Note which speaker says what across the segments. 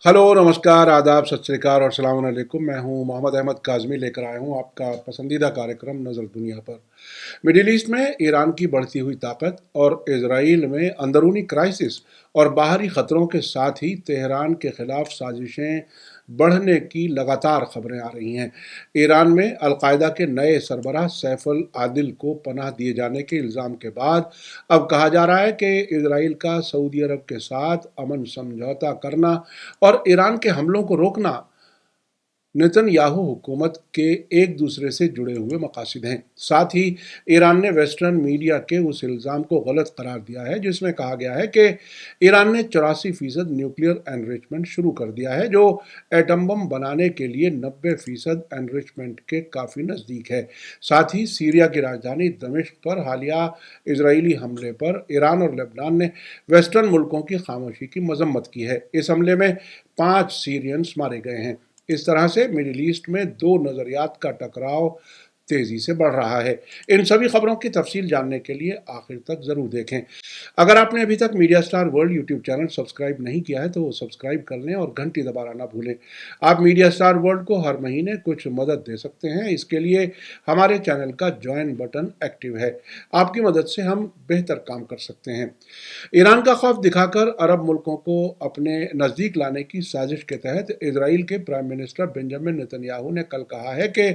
Speaker 1: Hello, नमस्कार, आदाब, सत श्री अकाल और सलाम अलैकुम। मैं हूं मोहम्मद अहमद काज़मी, लेकर आया हूं आपका पसंदीदा कार्यक्रम नज़र दुनिया पर। मिडिल ईस्ट में ईरान की बढ़ती हुई ताकत और इजराइल में अंदरूनी क्राइसिस और बाहरी ख़तरों के साथ ही तेहरान के ख़िलाफ़ साजिशें बढ़ने की लगातार खबरें आ रही हैं। ईरान में अलकायदा के नए सरबराह सैफ अल आदिल को पनाह दिए जाने के इल्ज़ाम के बाद अब कहा जा रहा है कि इजराइल का सऊदी अरब के साथ अमन समझौता करना और ईरान के हमलों को रोकना नेतन्याहू हुकूमत के एक दूसरे से जुड़े हुए मकासद हैं। साथ ही ईरान ने वेस्टर्न मीडिया के उस इल्ज़ाम को गलत करार दिया है जिसमें कहा गया है कि ईरान ने 84% न्यूक्लियर एनरिचमेंट शुरू कर दिया है, जो एटम बम बनाने के लिए 90% एनरिचमेंट के काफ़ी नज़दीक है। साथ ही सीरिया की राजधानी दमिश्क पर हालिया इजरायली हमले पर ईरान और लेबनान ने वेस्टर्न मुल्कों की खामोशी की मजम्मत की है। इस हमले में 5 सीरियंस मारे गए हैं। इस तरह से मिडिल ईस्ट में दो नज़रियात का टकराव तेजी से बढ़ रहा है। इन सभी खबरों की तफसील जानने के लिए आखिर तक जरूर देखें। अगर आपने अभी तक media star world YouTube channel subscribe नहीं किया है तो वो सब्सक्राइब कर लें और घंटी दबाना ना भूलें। आप मीडिया स्टार वर्ल्ड को हर महीने कुछ मदद दे सकते हैं। इसके लिए हमारे चैनल का ज्वाइन बटन एक्टिव है। आपकी मदद से हम बेहतर काम कर सकते हैं। ईरान का खौफ दिखाकर अरब मुल्कों को अपने नज़दीक लाने की साजिश के तहत इजराइल के प्राइम मिनिस्टर बेंजामिन नेतन्याहू ने कल कहा है कि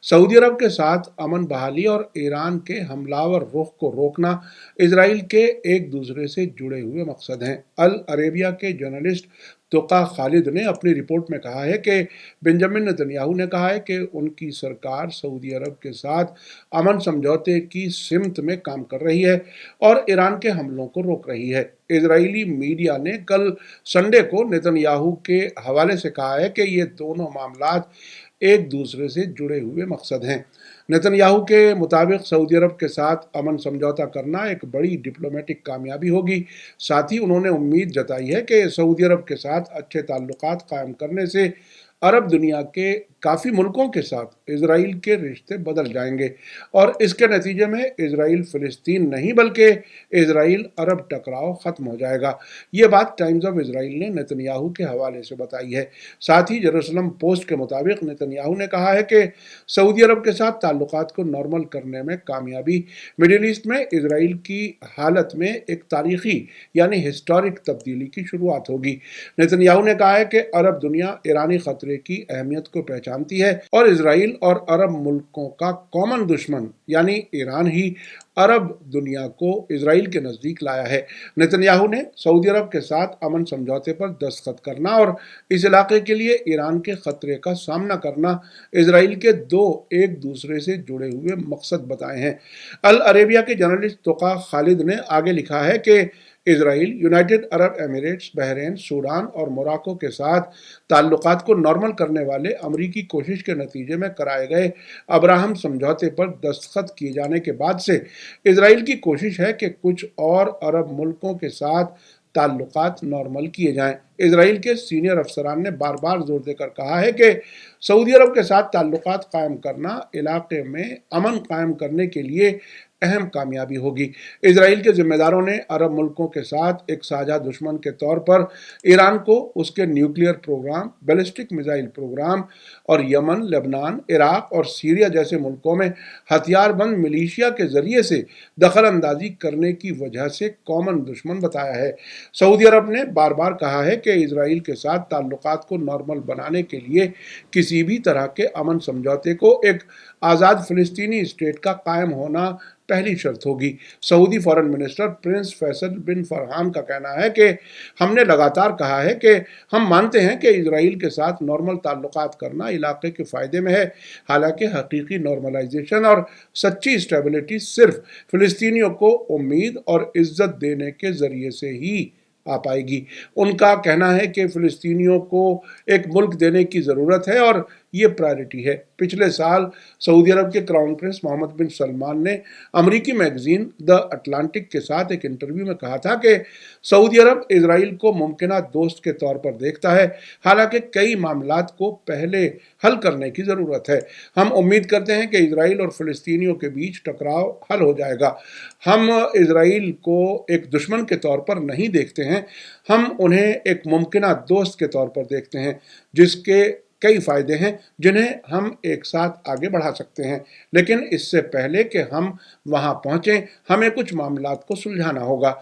Speaker 1: सऊदी अरब के साथ अमन बहाली और ईरान के हमलावर रुख को रोकना इजराइल के एक दूसरे से जुड़े हुए मकसद हैं। अल अरेबिया के जर्नलिस्ट तुका खालिद ने अपनी रिपोर्ट में कहा है कि बेंजामिन नेतन्याहू ने कहा है कि उनकी सरकार सऊदी अरब के साथ अमन समझौते की सिमत में काम कर रही है और ईरान के हमलों को रोक रही है। इजरायली मीडिया ने कल संडे को नेतन्याहू के हवाले से कहा है कि ये दोनों मामलात एक दूसरे से जुड़े हुए मकसद हैं। नेतन्याहू के मुताबिक सऊदी अरब के साथ अमन समझौता करना एक बड़ी डिप्लोमेटिक कामयाबी होगी। साथ ही उन्होंने उम्मीद जताई है कि सऊदी अरब के साथ अच्छे ताल्लुकात कायम करने से अरब दुनिया के काफ़ी मुल्कों के साथ इजराइल के रिश्ते बदल जाएंगे और इसके नतीजे में इजराइल फ़िलिस्तीन नहीं बल्कि इजराइल अरब टकराव ख़त्म हो जाएगा। ये बात टाइम्स ऑफ इजराइल ने नेतन्याहू के हवाले से बताई है। साथ ही जेरूसलम पोस्ट के मुताबिक नेतन्याहू ने कहा है कि सऊदी अरब के साथ ताल्लुकात को नॉर्मल करने में कामयाबी मिडिल ईस्ट में इजराइल की हालत में एक तारीखी यानी हिस्टोरिक तब्दीली की शुरुआत होगी। नेतन्याहू ने कहा है कि अरब दुनिया ईरानी खतरे की अहमियत को पहचानती है और इजराइल और अरब मुल्कों का कॉमन दुश्मन यानी ईरान ही अरब दुनिया को इजराइल के नज़दीक लाया है। नेतन्याहू ने सऊदी अरब के साथ अमन समझौते पर दस्तखत करना और इस इलाके के लिए ईरान के खतरे का सामना करना इजराइल के दो एक दूसरे से जुड़े हुए मकसद बताए हैं। अल अरेबिया के जर्नलिस्ट तुका खालिद ने आगे लिखा है कि Israel United Arab Emirates, Bahrain, Sudan और मोरक्को के साथ ताल्लुकात को नॉर्मल करने वाले अमरीकी कोशिश के नतीजे में कराए गए अब्राहम समझौते पर दस्तखत किए जाने के बाद से इजराइल की कोशिश है कि कुछ और अरब मुल्कों के साथ ताल्लुकात नॉर्मल किए जाएं। इजराइल के सीनियर अफसरान ने बार बार जोर देकर कहा है कि सऊदी अरब के साथ ताल्लुकात कायम करना इलाके में अमन कायम करने के लिए अहम कामयाबी होगी। इजराइल के जिम्मेदारों ने अरब मुल्कों के साथ एक साझा दुश्मन के तौर पर ईरान को उसके nuclear programme, ballistic missile programme और यमन, लेबनान, इराक और सीरिया जैसे मुल्कों में हथियारबंद मिलिशिया के जरिए से दखल अंदाजी करने की वजह से कॉमन दुश्मन बताया है। सऊदी अरब ने बार बार कहा है कि इजराइल के साथ ताल्लुकात को नॉर्मल बनाने के लिए किसी भी तरह के अमन समझौते को एक आज़ाद फ़िलिस्तीनी स्टेट का कायम होना पहली शर्त होगी। Saudi foreign minister prince Faisal bin Farhan का कहना है कि हमने लगातार कहा है कि हम मानते हैं कि इजराइल के साथ नॉर्मल ताल्लुकात करना इलाके के फ़ायदे में है। हालांकि हकीकी नॉर्मलाइजेशन और सच्ची स्टेबिलिटी सिर्फ फ़िलिस्तीनियों को उम्मीद और इज्जत देने के ज़रिए से ही आ पाएगी। उनका कहना है कि फ़िलिस्तीनियों को एक मुल्क देने की ज़रूरत है और ये प्रायोरिटी है। पिछले साल सऊदी अरब के क्राउन प्रिंस मोहम्मद बिन सलमान ने अमरीकी मैगजीन द अटलांटिक के साथ एक इंटरव्यू में कहा था कि सऊदी अरब इजराइल को मुमकिना दोस्त के तौर पर देखता है, हालांकि कई मामलात को पहले हल करने की ज़रूरत है। हम उम्मीद करते हैं कि इजराइल और फ़लस्तीनियों के बीच टकराव हल हो जाएगा। हम इजराइल को एक दुश्मन के तौर पर नहीं देखते हैं, हम उन्हें एक मुमकिना दोस्त के तौर पर देखते हैं जिसके कई फ़ायदे हैं जिन्हें हम एक साथ आगे बढ़ा सकते हैं। लेकिन इससे पहले कि हम वहां पहुंचें, हमें कुछ मामलात को सुलझाना होगा।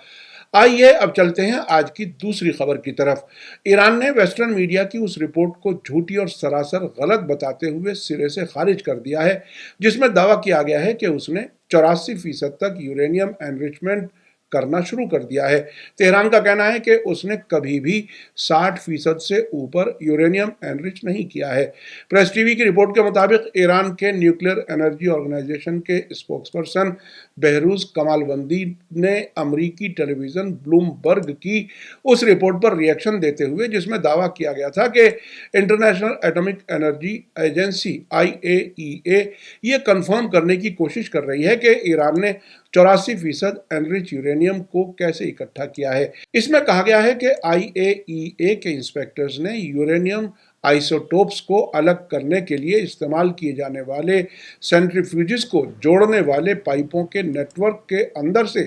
Speaker 1: आइए अब चलते हैं आज की दूसरी खबर की तरफ। ईरान ने वेस्टर्न मीडिया की उस रिपोर्ट को झूठी और सरासर गलत बताते हुए सिरे से खारिज कर दिया है जिसमें दावा किया गया है कि उसने 84% तक यूरेनियम एनरिचमेंट करना शुरू कर दिया है। तेहरान का कहना है कि उसने कभी भी 60% से ऊपर यूरेनियम एनरिच नहीं किया है। प्रेस टीवी की रिपोर्ट के मुताबिक ईरान के न्यूक्लियर एनर्जी ऑर्गेनाइजेशन के स्पोक्सपर्सन बहरूज कमालवंदी ने अमरीकी टेलीविजन ब्लूमबर्ग की उस रिपोर्ट पर रिएक्शन देते हुए जिसमें दावा किया गया था कि international atomic energy agency IAEA ये कंफर्म करने की कोशिश कर रही है कि ईरान ने 84% एनरिच यूरेनियम को कैसे इकट्ठा किया है। इसमें कहा गया है कि IAEA के इंस्पेक्टर्स ने यूरेनियम आइसोटोप्स को अलग करने के लिए इस्तेमाल किए जाने वाले सेंट्रीफ्यूजेस को जोड़ने वाले पाइपों के नेटवर्क के अंदर से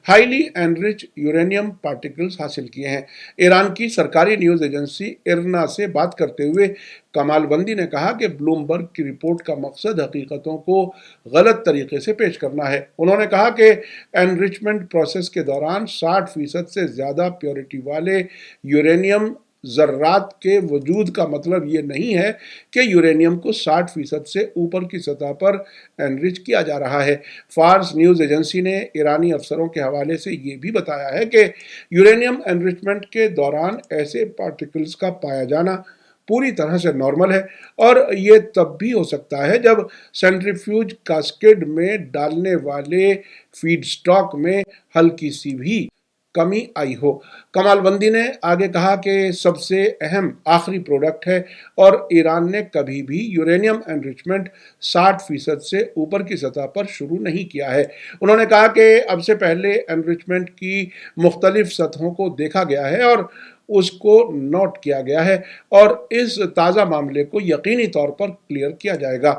Speaker 1: हाईली एनरिच यूरेनियम पार्टिकल्स हासिल किए हैं। ईरान की सरकारी न्यूज़ एजेंसी इरना से बात करते हुए कमालवंदी ने कहा कि ब्लूमबर्ग की रिपोर्ट का मकसद हकीकतों को गलत तरीके से पेश करना है। उन्होंने कहा कि एनरिचमेंट प्रोसेस के दौरान 60% से ज़्यादा प्योरिटी वाले यूरेनियम ज़र्रात के वजूद का मतलब ये नहीं है कि यूरेनियम को 60% से ऊपर की सतह पर एनरिच किया जा रहा है। फार्स न्यूज़ एजेंसी ने ईरानी अफसरों के हवाले से ये भी बताया है कि यूरेनियम एनरिचमेंट के दौरान ऐसे पार्टिकल्स का पाया जाना पूरी तरह से नॉर्मल है और ये तब भी हो सकता है जब सेंट्रीफ्यूज कास्केड में डालने वाले फीड स्टॉक में हल्की सी भी कमी आई हो। कमालवंदी ने आगे कहा कि सबसे अहम आखिरी प्रोडक्ट है और ईरान ने कभी भी यूरेनियम एनरिचमेंट 60% से ऊपर की सतह पर शुरू नहीं किया है। उन्होंने कहा कि अब से पहले एनरिचमेंट की मुख्तलिफ सतहों को देखा गया है और उसको नोट किया गया है और इस ताज़ा मामले को यकीनी तौर पर क्लियर किया जाएगा।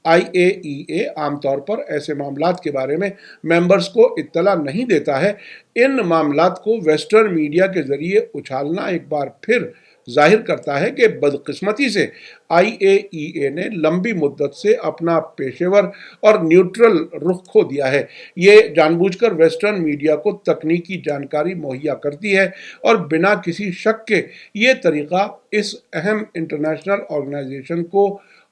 Speaker 1: IAEA आमतौर पर ऐसे मामलात के बारे में मेंबर्स को इत्तला नहीं देता है। इन मामलात को वेस्टर्न मीडिया के जरिए उछालना एक बार फिर जाहिर करता है कि बदकिस्मती से IAEA ने लंबी मुद्दत से अपना पेशेवर और न्यूट्रल रुख खो दिया है। ये जानबूझकर वेस्टर्न मीडिया को तकनीकी जानकारी मुहैया करती है और बिना किसी शक के ये तरीका इस अहम इंटरनेशनल ऑर्गेनाइजेशन को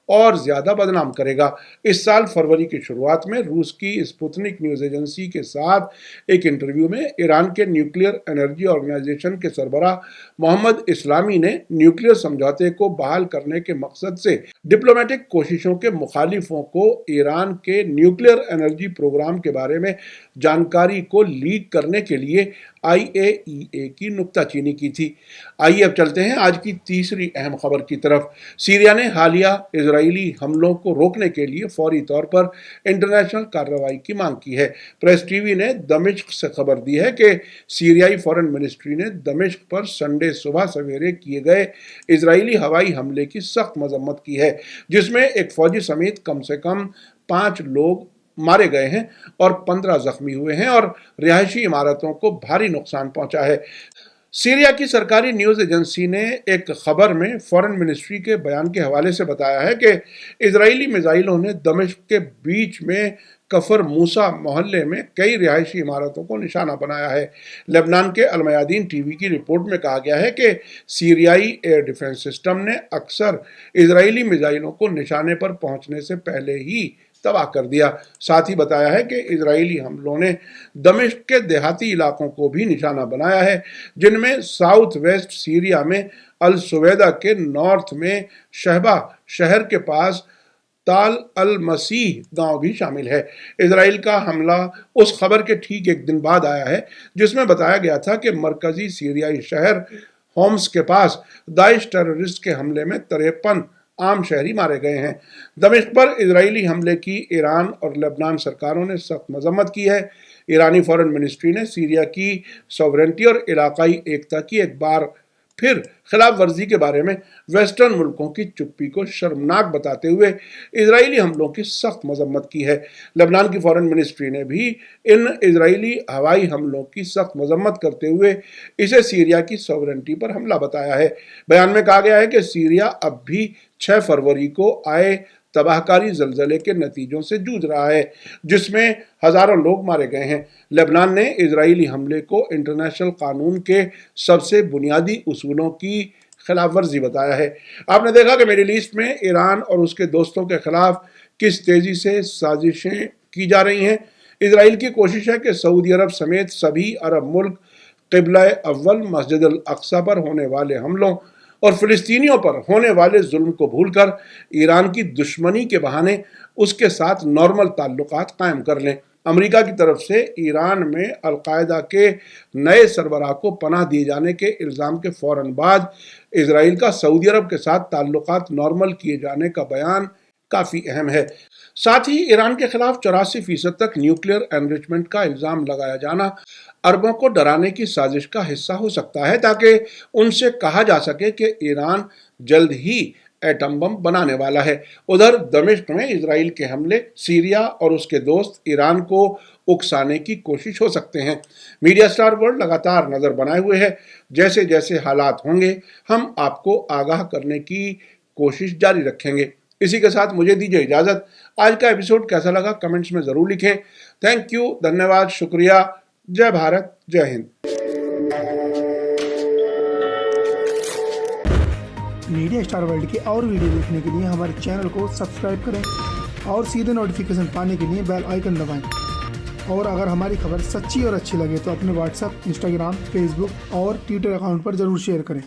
Speaker 1: और ज़्यादा बदनाम करेगा। इस साल फरवरी की शुरुआत में रूस की स्पुतनिक न्यूज़ एजेंसी के साथ एक इंटरव्यू में ईरान के न्यूक्लियर एनर्जी ऑर्गेनाइजेशन के सरबराह मोहम्मद इस्लामी ने न्यूक्लियर समझौते को बहाल करने के मकसद से डिप्लोमेटिक कोशिशों के मुखालिफों को ईरान के न्यूक्लियर एनर्जी प्रोग्राम के बारे में जानकारी को लीक करने के लिए IAEA की नुक्ताचीनी की थी। आइए अब चलते हैं आज की तीसरी अहम खबर की तरफ। सीरिया ने हालिया इजरायली हमलों को रोकने के लिए फौरी तौर पर इंटरनेशनल कार्रवाई की मांग की है। प्रेस टीवी ने दमिश्क से खबर दी है कि सीरियाई फॉरेन मिनिस्ट्री ने दमिश्क पर संडे सुबह सवेरे किए गए इजरायली हवाई हमले की सख्त मजम्मत की है जिसमें एक फौजी समेत कम से कम 5 लोग मारे गए हैं और 15 जख्मी हुए हैं और रिहायशी इमारतों को भारी नुकसान पहुंचा है। सीरिया की सरकारी न्यूज़ एजेंसी ने एक खबर में फॉरेन मिनिस्ट्री के बयान के हवाले से बताया है कि इजरायली मिसाइलों ने दमिश्क के बीच में कफर मूसा मोहल्ले में कई रिहायशी इमारतों को निशाना बनाया है। लेबनान के अलमयादीन टीवी की रिपोर्ट में कहा गया है कि सीरियाई एयर डिफेंस सिस्टम ने अक्सर इजरायली मिसाइलों को निशाने पर पहुंचने से पहले ही तबाह कर दिया। साथ ही बताया है कि इजरायली हमलों ने दमिश्क के देहाती इलाकों को भी निशाना बनाया है जिनमें साउथ वेस्ट सीरिया में अल सुवैदा के नॉर्थ में शहबा शहर के पास ताल अल मसीह गांव भी शामिल है। इजराइल का हमला उस खबर के ठीक एक दिन बाद आया है जिसमें बताया गया था कि मरकजी सीरियाई शहर होम्स के पास दाइश टेररिस्ट के हमले में 53 आम शहरी मारे गए हैं। दमिश्क पर इजरायली हमले की ईरान और लेबनान सरकारों ने सख्त मजम्मत की है। ईरानी फॉरेन मिनिस्ट्री ने सीरिया की सॉवरेनिटी और इलाकाई एकता की एक बार फिर खिलाफ वर्जी के बारे में वेस्टर्न मुल्कों की चुप्पी को शर्मनाक बताते हुए इजरायली हमलों की सख्त मजम्मत की है। लेबनान की फॉरेन मिनिस्ट्री ने भी इन इजरायली हवाई हमलों की सख्त मजम्मत करते हुए इसे सीरिया की सॉवरेनिटी पर हमला बताया है। बयान में कहा गया है कि सीरिया अब भी 6 फरवरी को आए तबाहकारी जलजले के नतीजों से जूझ रहा है, जिसमें हजारों लोग मारे गए हैं। लेबनान ने इजरायली हमले को इंटरनेशनल कानून के सबसे बुनियादी उसूलों की खिलाफ वर्जी बताया है। आपने देखा कि मिडिल ईस्ट में ईरान और उसके दोस्तों के खिलाफ किस तेजी से साजिशें की जा रही हैं। इजराइल की कोशिश है कि सऊदी अरब समेत सभी अरब मुल्क क़िबला अव्वल मस्जिद अल अक्सा पर होने वाले हमलों और फिलिस्तीनियों पर होने वाले जुल्म को भूलकर ईरान की दुश्मनी के बहाने उसके साथ नॉर्मल ताल्लुकात कायम कर लें। अमेरिका की तरफ से ईरान में अलकायदा के नए सरबराह को पनाह दिए जाने के इल्ज़ाम के फौरन बाद इजराइल का सऊदी अरब के साथ ताल्लुकात नॉर्मल किए जाने का बयान काफ़ी अहम है। साथ ही ईरान के खिलाफ 84% तक न्यूक्लियर एनरिचमेंट का इल्ज़ाम लगाया जाना अरबों को डराने की साजिश का हिस्सा हो सकता है, ताकि उनसे कहा जा सके कि ईरान जल्द ही एटम बम बनाने वाला है। उधर दमिश्क में इजराइल के हमले सीरिया और उसके दोस्त ईरान को उकसाने की कोशिश हो सकते हैं। मीडिया स्टार वर्ल्ड लगातार नज़र बनाए हुए है। जैसे जैसे हालात होंगे हम आपको आगाह करने की कोशिश जारी रखेंगे। इसी के साथ मुझे दीजिए इजाज़त। आज का एपिसोड कैसा लगा कमेंट्स में ज़रूर लिखें। थैंक यू, धन्यवाद, शुक्रिया। जय भारत, जय हिंद।
Speaker 2: मीडिया स्टार वर्ल्ड के और वीडियो देखने के लिए हमारे चैनल को सब्सक्राइब करें और सीधे नोटिफिकेशन पाने के लिए बेल आइकन दबाएं। और अगर हमारी खबर सच्ची और अच्छी लगे तो अपने व्हाट्सएप, इंस्टाग्राम, फेसबुक और ट्विटर अकाउंट पर ज़रूर शेयर करें।